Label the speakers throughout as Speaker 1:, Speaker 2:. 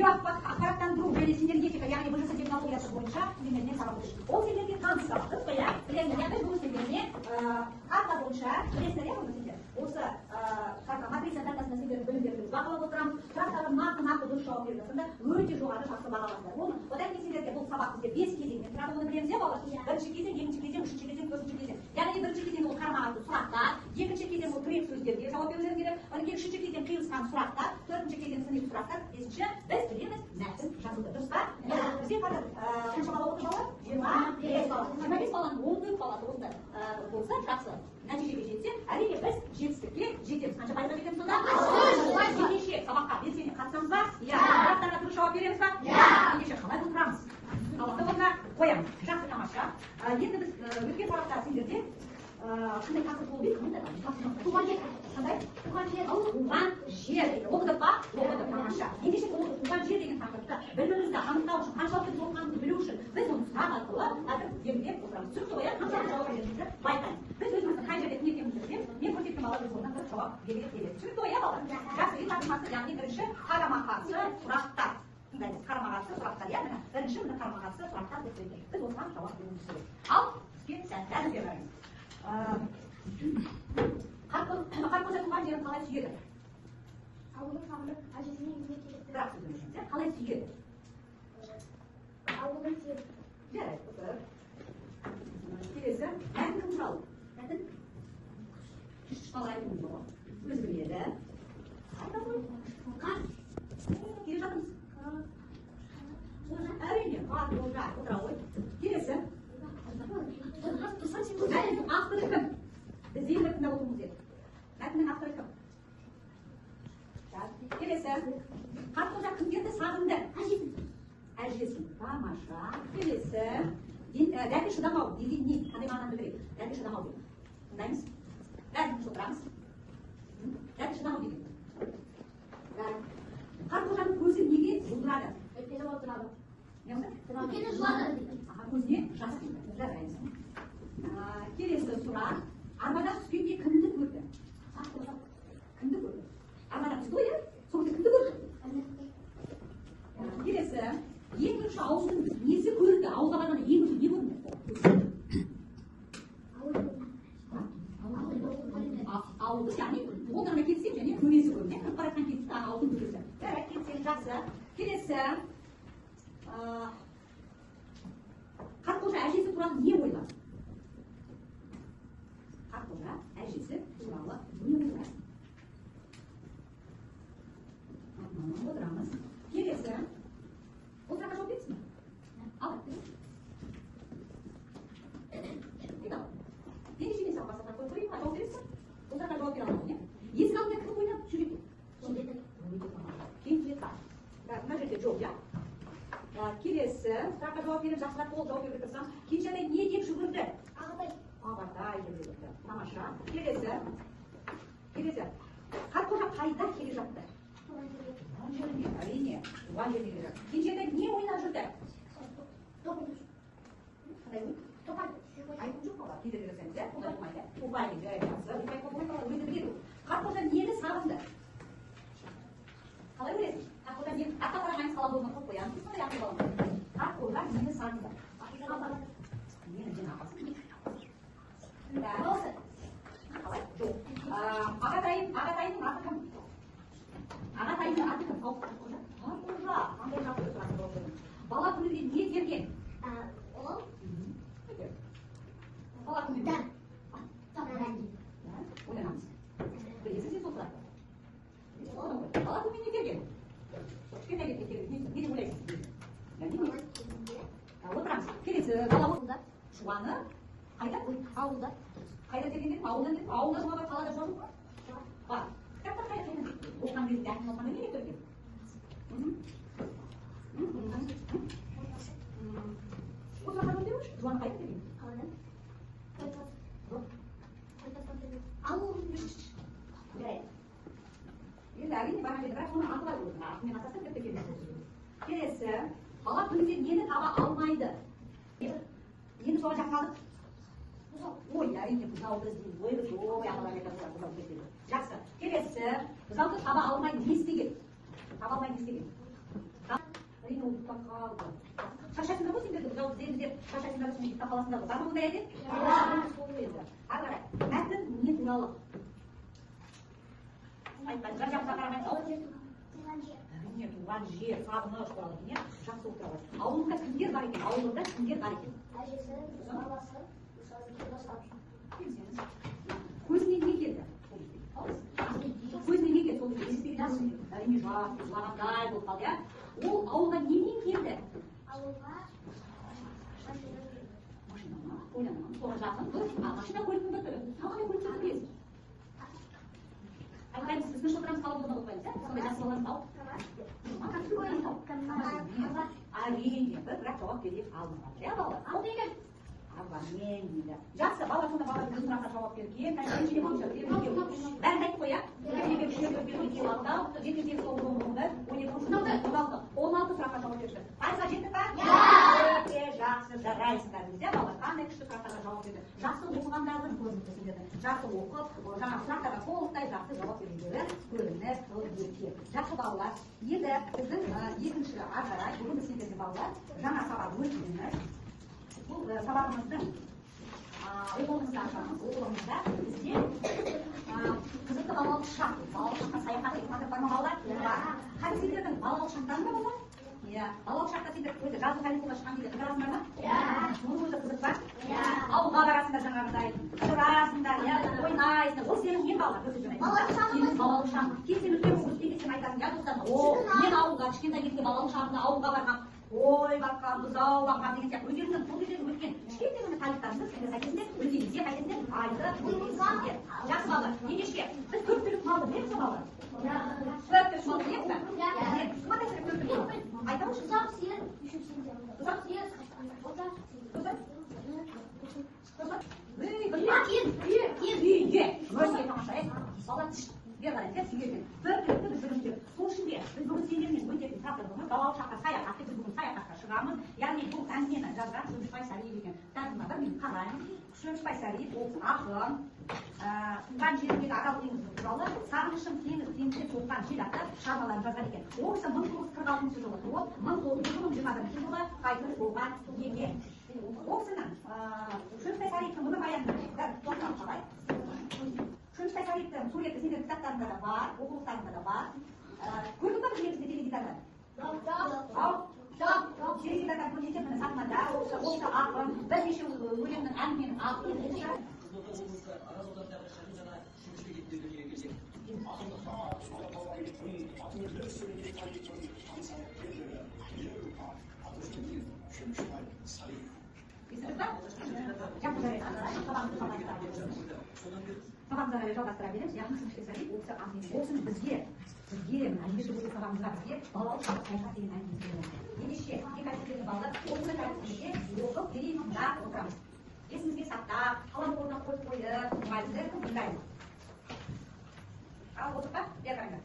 Speaker 1: Ақпараттандыру және синергетика, яғни БЖС технологиясы бойынша студенттеріне сабақ береді. Ол сендерге таныс сабақ, білесіңдер, бұл сендеріне карта бойынша білесіңдер, бұл сендер. Осы карта матрица датасында сендердің білімдеріңізді бақылап отырамыз. Сұрақтарға нақты дұрыс жауап берді. Сонда өте жоғары жақсы бағаланды. Одан кейін сендерге бұл сабақ бізде 5 кезеңнен тұрады, оны білеміз, балалар. Бірінші кезең, екінші кезең, үшінші кезең, төртінші кезең. Яғни бірінші кезең ол қарама-қарсы сұрақтар, екінші кезең ол тірек сөздерге жауап берулер керек. Одан кейін үшінші кезең қиылысқан сұрақтар, төртінші кезең сыни сұрақтар, бесінші біз білеміз мәтін жазуды. Дұрыс па? Бізде қазір қанша бала отыр балалар? 25 бала. 25 баланың 14 баласы осында болса, жақсы нәтижеге жетсе, әрине біз жетістікке жетеміз. Қанша пайызға жетеміз сонда? Ендеше сабаққа белсене қатысамыз ба? Сұрақтарға дұрыс жауап береміз ба? Ендеше қалай отырамыз? Сабақты орнына қоямыз. Жақсы, тамаша. Енді біз өткен сабақта сендерде қандай тақырып болу керек? Туған жер. Қандай? Туған жер. Туған жер. Оқыдық па? Оқыдық, тамаша. Ендеше туған жер деген тақырыпты білуімізді анықтау үшін, қаншалықты болғанымызды білу үшін біз оны сұрақ арқылы қазір зерделеп отырамыз. Түсінікті ғой, қаншалықты жауап беретінімізді байқаймыз. Біз өзіміздің қай жерде кім екенімізді білеміз. Мен көрсеткен бала өз орнынан жауап береді. Түсінікті ғой, балалар? Жақсы, тақырыпты, яғни бірінші қарама-қарсы сұрақтар. Тыңдаймыз, қарама-қарсы сұрақтар. Яғни бірінші міне қарама-қарсы сұрақтар деп сөйлейді. Біз осыған жауап беруіміз керек. Ал бізге сәтті береміз. Қарқоза туған жерін қалай сүйеді?
Speaker 2: Ауылын сағынып, әжесіне үйіне келеді.
Speaker 1: Бірақ сөз өшін, қалай сүйеді?
Speaker 2: Ауылын сүйеді.
Speaker 1: Жарайды, отыр. Келесі, мәтін кім туралы? Мәтін? Қалай айтуымыз болады? Өзі біледі. Айта ғой. Қас. Келе жатырмыз. Әрине, Қарқоза отыра ғой. Келесі. Мәтіннің авторы кім? Біз ең бір тыңдап отырмыз еді. Мәтіннің авторы кім? Келесі. Қарқоза кімдерді сағынды? Әжесін. Тамаша. Келесі. Дәті шыдамау деген не? Қандай мағынаны білдіреді? Дәті шыдамау деген. Тыңдаймыз? Бәріміз отырамыз. Дәті шыдамау деген. Қарқозаның көзі неге жылдырады?
Speaker 2: Өтпені болып тұрады.
Speaker 1: Не болды?
Speaker 2: Өтпені жылады.
Speaker 1: Көзіне жас келді. Жарайсың. Келесі сұрақ. Арбада түскенде кімді көрді? Кімді көрді? Арбада түсті ғой, соңында кімді көрді? Келесі. Ең бірінші ауылдың несі көрінді? Ауылға барғанда ең бірінші не көрінді? Ауылды, яғни оларына келсек және көресі көрінді. Кіріп баратқан кезде ауылдың көресі. Жарайды, келсең жақсы. Келесі. Қарқоза әжесі туралы не ойлады? Қарқоза әжесі туралы не ойлады? Отырамыз. Келесі. Ол сұраққа жауап бересің бе? Ал. Ендеше мен сабаққа сұрақ қойып жауап бересің бе? Ол сұраққа жауап бере алмадың, иә? Есік алдында кім ойнап жүреді? Кенжет бар. Мына жерде жоқ, иә? Келесі. Сұраққа жауап беріп, жақсырақ болып жауап беріп тұрсам, Кенжетай не деп жүгірді? Ағатай деп жүгірді. Тамаша. Келесі. Қарқоза қайда келе жатты? Туған жеріне, әрине. Туған жеріне келе жатты. Кенжетай не ойнап жүрді? Қандай ойын? Айтып жоқ бала. Кейде бересеңіз, иә? Онда тұрмайды. Туған жақсы. Өзі біледі. Қарқоза нені сағынды? Қалай білесің? Қарқоза нені? Ата қарағайын сала болмай қойып қоямыз. Сондай ақыл балам. Қарқоза нені сағынды? Нені жен апасы? Қалай? Жоқ. Ағатайының аты кім? Ағатайының аты кім? Қарқоза. Қандай жақсы сұрақ болды? Бала күнінде не берген?
Speaker 2: Ол?
Speaker 1: Бала күнінде?
Speaker 2: Ойланамыз.
Speaker 1: Білесің сен сол сұрақты? Бала күнінде не берген? Кішкентай кезде не деп ойлайсың? Отырамыз. Келесі бала болсында шуаны Қайда?
Speaker 2: Ауылда.
Speaker 1: Қайда дегенде ауылдан деп, ауылда жоғары қалада жоқ па? Бар. Кітаптар қайда? Оқыған кезде әкім оқығанда не керек екен? Осы қайда өтеміз? Жуан қайда деген?
Speaker 2: Қаладан.
Speaker 1: Ауыл. Енді әрине бара берді, бірақ соның аты бар өзінің. Атымен атасам деп келген. Келесі, бала күнде нені таба алмайды? Енді соға жаққа қалдық. Ой, әрине бұзауды іздейміз. Ой, ағалар бұзау кетеді. Жақсы. Келесі, бұзауды таба алмайды не істеген? Таба алмайды не істеген? Әрине ол бұзау қалды. Шашасында ғой сендерді бұзауды іздейміз деп, шашасында ғой сендерді қаласында ғой. Бар ма мұндай әдет? Сол еді. Ары қарай. Мәтін не туралы? Айтпайды, жан-жаққа қарамайды. Әрине, туған жер, сағыныш туралы не? Жақсы отырады. Ауылында кімдер бар екен? Ауылында кімдер бар екен?
Speaker 2: Әжесі, баласы,
Speaker 1: Көзіне не келді? Көзіне не келді? Сол кезде әрине жас, жылағандай болып қалды, иә? Ол ауылға немен келді?
Speaker 2: ауылға
Speaker 1: Машинама, ойланама, соға жақын, машина көліктің бір түрі. Қандай көліктің білесіз? Айтпаймыз, біздің шылдырамыз қалып болған оқпаймыз, иә? Сондай жақсы болғаныз ау? Әрине, бірақ жауап берейік алдыңыз, иә балалар? Ал деген? Мен дейді. Жақсы, бала сонда бала біздің сұраққа жауап берген. Бәрін айтып қоя. 16 сұраққа жауап берді. Пайызға жеттік па? Өте жақсы, жарайсыңдар бізде балалар. Қандай күшті сұрақтарға жауап берді. Жақсы оқығандардың көрініп сіздерді. Жақсы оқып, жаңа сұрақтарға толықтай жақсы жауап бергендері көрініп өте. Жақсы балалар. Енді біздің екінші ары қарай бүгін біз сендерге балалар жаңа сабақ өтеміз. Бұл сабағымыздың оқулығымызда ашамыз. Оқулығымызда бізде қызықты балалық шақ, балалық шаққа саяхат етіп бар ма балалар? Қазір сендердің балалық шақтарың ба балалар? Иә. Балалық шақта сендер өзі жазғы каникулға шыққан кезде қыдырасыңдар ма? Иә. Оның өзі қызық па? Иә. Ауылға барасыңдар жаңағыдай, тұрасыңдар, иә, ойнайсыңдар. Ол сенің не балалар? Балалық шақ. Кейін сен үлкен болғанда сен айтасың, иә достар, мен ауылға кішкентай кезінде балалық шағымда ауылға барғам. Ой, баққан, бұзау, баққан деген сияқты өздеріңнің сол кездегі өткен кішкентай ғана тарихтарыңызды сендер қайтесіңдер, өлкеңізге қайтесіңдер, айтып өтесіңдер. Жақсы балалар, ендеше біз 4 түлік малды білеміз бе балалар? 4 түлік малды білеміз бе? Қандай сұрап 4 түлік малды? Айтамыз? Ұзақ сиыр, ұзақ сиыр, үйге, өрске тамаша, балалар бер қарай, тез сүйген. 4 түлікті біз жүргіземіз. Сол үшін де біз бүгін сендермен өтетін тақырыбымыз балалық шаққа саяхат деп біз бүгін саяхатқа шығамыз. Яғни бұл әңгімені жазған Шөмішбай Сәриев екен. Кітабына бір мен қараймын. Шөмішбай Сәриев ол ақын, туған жеріндегі адал еңбегі туралы сағынышым теңізде соққан жел атты шығармаларын жазған екен. Ол кісі 1946 жылы туып, 1921 жылы қайтыс болған екен. Ол кісінің Шөмішбай Сәриевтің өмір баянын тоқталып қалайық. Шөмішбай Сәриевтің суреті сендер кітаптарында да бар, оқулықтарында да бар. Көрдің ба біз негізінде теледидардан? Теледидардан көрсетіп міне сахнада осы ақын бірнеше өлеңнің әңгіменің ақын сабағымыздан жалғастыра береміз. Яғни Шөмішбай Сәриев ол кісі бізге әлбетте бұл сабағымызға бізге балалық шақ саяхат деген әңгімені береді. Ендеше екатерина балалар осы тәртіпте оқып берейік тыңдап отырамыз. Есімізге сақтап, қалам орнына қойып қойып, мұғалімді тыңдаймыз. Ал отырып па? Бер қараңдар.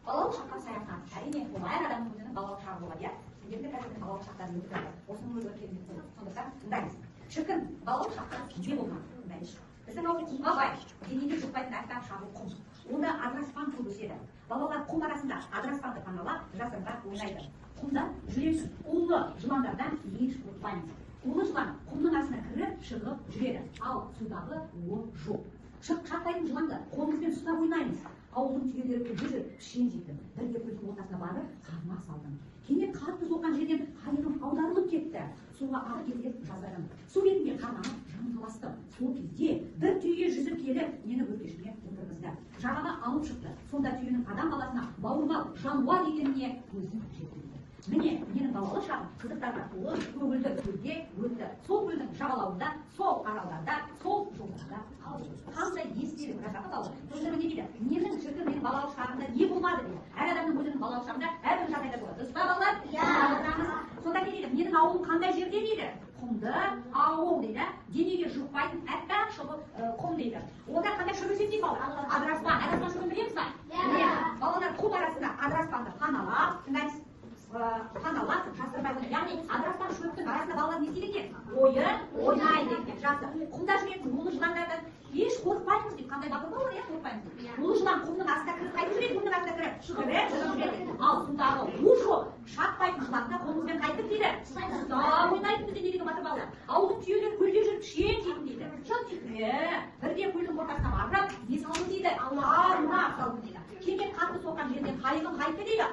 Speaker 1: Балалық шаққа саяхат. Әрине, ол әр адамның өзінің балалық шағы болады, иә? Сендердің қазірдің балалық шақтарын өтіп жатыр. Осының өзі керемет болады. Сондықтан тыңдаймыз. Шіркін, балалық шақта күйде болған. Тыңдаймыз. Біздің ауыл құмға бай, денеге жұқпайтын әппақ шағыл құм. Онда адыраспан көп өседі. Балалар құм арасында адыраспанды паналап, жасырынып ойнайды. Құмда жүрексіз улы жыландардан еш қорықпаймыз. Улы жылан құмның астына кіріп, шығып жүреді. Ал судағы ол жоқ. Шақпайтын жыланды қолымызбен ұстап ойнаймыз. Ауылдың түйелері көбіріп, пішен жейді. Бірде көздің ортасына барып, қармақ салдым. Кенет қатты соққан жерден қайығым аударылып кетті. Суға ағып кетіп жаздадым. Су бетінде қармағым жанталасты. Сол кезде бір түйе жүзіп келіп, мені өркешіне отырғызды. Жағаға алып шықты. Сонда түйенің адам баласына бауырмал жануар екеніне көзім жеткізді. Міне, менің балалық шағым қызықтарға толы көгілдір көлде өтті. Сол көлдің жағалауында, сол аралдарда кешірім жасады балалар. Сосын не дейді? Менің шіркін менің балалық шағымда не болмады дейді. Әр адамның өзінің балалық шағында әрбір жағдайда болады. Дұрыс па балалар? Сонда не дейді? Менің ауылым қандай жерде дейді? Құмды ауыл дейді. Денеге жұқпайтын әппақ құм дейді. Онда қандай шөп өседі дейді балалар? Адыраспан. Адыраспан шөбін білеміз ба? Балалар құм арасында адыраспанды паналап, тыңдайсыз. Паналап, жасырмай қойды. Яғни адыраспан шөптің арасында балалар не істейді екен? Ойнайды екен. Жақсы. Құмда жүретін улы жыландардан еш қорықпаймыз дейді. Қандай батыр балалар, иә қорықпаймыз дейді. Улы жылан құмның астына кіріп қайтып жүреді, құмның астына кіріп шығып жүреді. Ал судағы у жоқ, шатпайтын жыланда қолымызбен қайтып дейді. Ұзақ ойнайтын бізде не дейді батыр балалар? Ауылдың түйелері көлде жүріп шен жейтін дейді. Шын дейді. Бірде көлдің ортасына барып, не салды дейді? Арына салды дейді. Келген қатты соққан жерден қайығым қайтты дейді.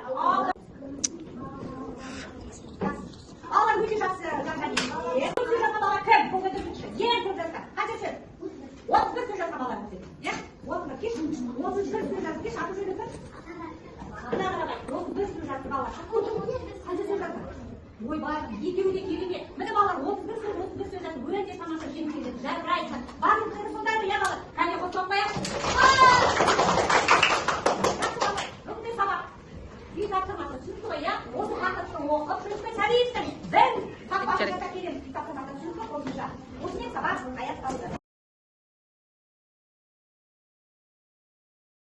Speaker 1: Алла өте жақсы жазған екен. Өте жақсы бала кім? Қолға жүргінші. Ең көп жасқа. Қанша сөз? 31 сөз жазған балалар өте. Иә? 31 кеш. 31 сөз жазды. Кеш аты жөнді кім? 31 сөз жазды балалар. Қанша сөз жазды? Ойбай, екеуі де керемет. Міне балалар 31 сөз жазды. Өте тамаша жеңіп келеді. Жарқырайсың. Барлық қыры сондай